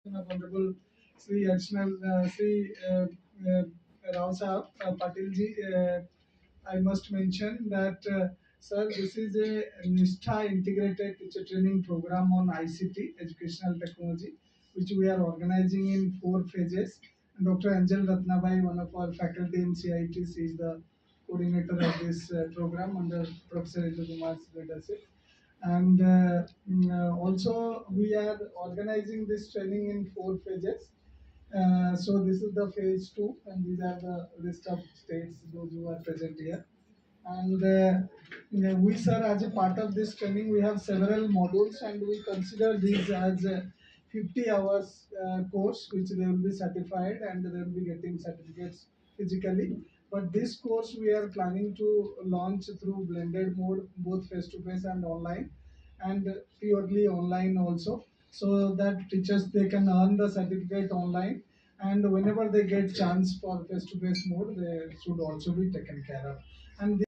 of Honorable Sri Additional Sri Rao Sahab Patil ji, I must mention that, sir, this is a NISHTHA integrated teacher training program on ICT, educational technology, which we are organizing in 4 phases. And Dr. Anjal Ratnabai, one of our faculty in CITs, is the coordinator of this program under Professor Indu Kumar's leadership. And also we are organizing this training in 4 phases. So this is the phase 2, and these are the list of states those who are present here. And we, sir, as a part of this training, we have several modules, and we consider these as a 50 hours course, which they will be certified and they will be getting certificates physically. But this course we are planning to launch through blended mode, both face to face and online, and purely online also, so that teachers they can earn the certificate online, and whenever they get chance for face to face mode, they should also be taken care of. And